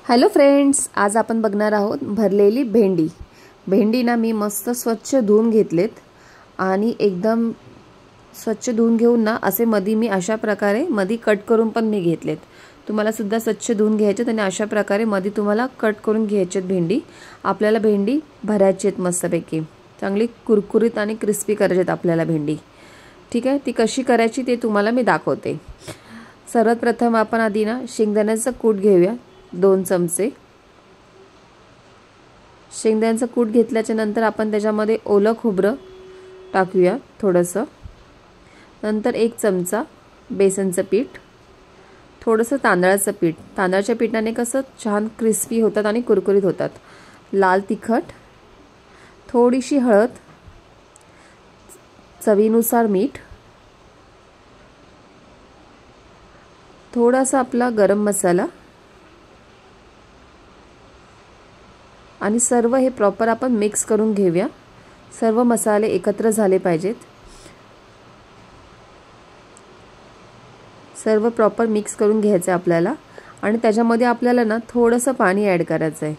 Hello friends, आज आपण बघणार आहोत भरलेली भेंडी। भेंडी ना मी मस्त स्वच्छ धुवून घेतलेत आणि एकदम स्वच्छ धुवून घेऊन ना असे मधी मी अशा प्रकारे मधी कट करून पण मी घेतलेत। तुम्हाला सुद्धा स्वच्छ धुवून घ्यायचे आणि अशा प्रकारे मधी तुम्हाला कट करून घ्यायचे भेंडी। आपल्याला भेंडी भरायची आहेत मस्तपैकी, चांगली कुरकुरीत आणि क्रिस्पी करायची आहेत आपल्याला भेंडी। ठीक आहे, ती कशी करायची ते तुम्हाला मी दाखवते। सर्वात प्रथम आपण आधी ना शेंगदाण्याचं कूट घेऊया, 2 चमचे। शेंगदाण्याचं कूट घेतल्याच्या नंतर आपण त्याच्यामध्ये ओलं खोबरं टाकूया थोडंसं। नंतर 1 चमचा बेसनचं पीठ, थोडंसं तांदळाचं पीठ। तांदळाच्या पीठाने कसं छान क्रिस्पी होतात आणि कुरकुरीत होतात। लाल तिखट, थोडीशी हळद, चवीनुसार मीठ, थोडासा आपला गरम मसाला आणि सर्व हे प्रॉपर आपण मिक्स करून घेऊया। सर्व मसाले एकत्र झाले पाहिजेत। सर्व प्रॉपर मिक्स करून घ्यायचं आपल्याला आणि त्याच्यामध्ये आपल्याला ना थोडंसं पाणी ॲड करायचं आहे।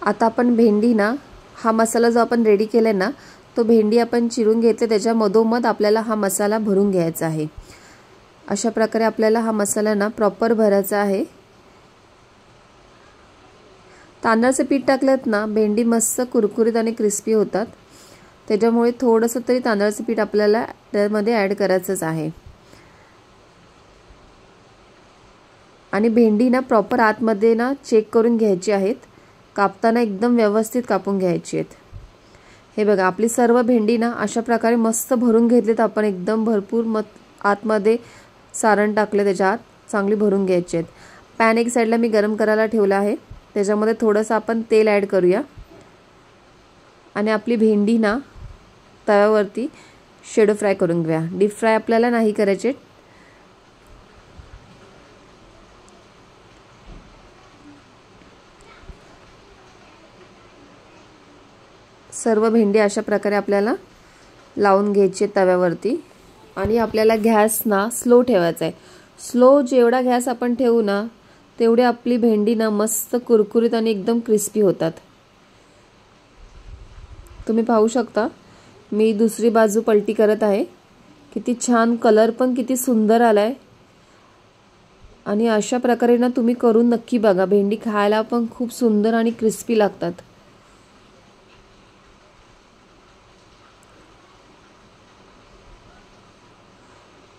आता आपण भेंडी ना हा मसाला जो आपण रेडी केलाय ना तो भेंडी आपण चिरून घेतले, त्याच्या मधोमध आपल्याला हा मसाला भरून घ्यायचा आहे। अशा प्रकारे आपल्याला हा मसाला ना प्रॉपर भरायचा आहे। तांदळाचं पीठ टाकलेत ना भेंडी मस्त कुरकुरीत आणि क्रिस्पी होतात, त्याच्यामुळे थोडंसं तरी तांदळाचं पीठ आपल्याला त्यामध्ये ॲड करायचंच आहे। आणि भेंडी ना प्रॉपर आतमध्ये ना चेक करून घ्यायची आहेत, कापताना एकदम व्यवस्थित कापून घ्यायची आहेत। हे बघा, आपली सर्व भेंडी ना अशा प्रकारे मस्त भरून घेतलीत आपण, एकदम भरपूर आतमध्ये सारण टाकले, त्याच्या आत चांगली भरून घ्यायची आहेत। पॅन एक साईडला मी गरम करायला ठेवला आहे, त्याच्यामध्ये थोडंसं आपण तेल ॲड करूया आणि आपली भेंडी ना तव्यावरती शॅलो फ्राय करून घेऊया। डीप फ्राय आपल्याला नाही करायचे। सर्व भेंडी अशा प्रकारे आपल्याला लावून घ्यायची तव्यावरती आणि आपल्याला गॅस ना स्लो ठेवायचा आहे। स्लो जेवढा गॅस आपण ठेवू ना तेवढी आपली भेंडी ना मस्त कुरकुरीत आणि एकदम क्रिस्पी होतात। तुम्ही पाहू शकता, मी दुसरी बाजू पलटी करत आहे। किती छान कलर पण किती सुंदर आलाय आणि अशा प्रकारे ना तुम्ही करून नक्की बघा, भेंडी खायला पण खूप सुंदर आणि क्रिस्पी लागतात।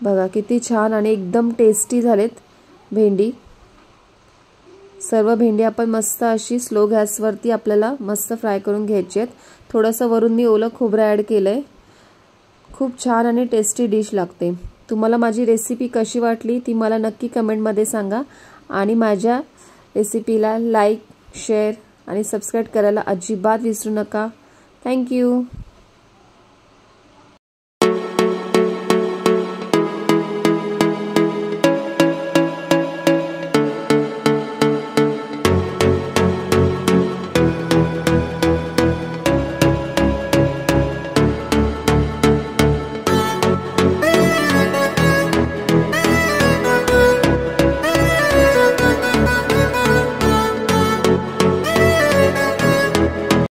बघा किती छान आणि एकदम टेस्टी झालेत भेंडी। सर्व भेंडी आपण मस्त अशी स्लो गॅसवरती आपल्याला मस्त फ्राय करून घ्यायची आहेत। थोडंसं वरून मी ओलं खोबरं ॲड केलंय, खूप छान आणि टेस्टी डिश लागते। तुम्हाला माझी रेसिपी कशी वाटली ती मला नक्की कमेंटमध्ये सांगा आणि माझ्या रेसिपीला लाईक, शेअर आणि सबस्क्राईब करायला अजिबात विसरू नका। थँक्यू।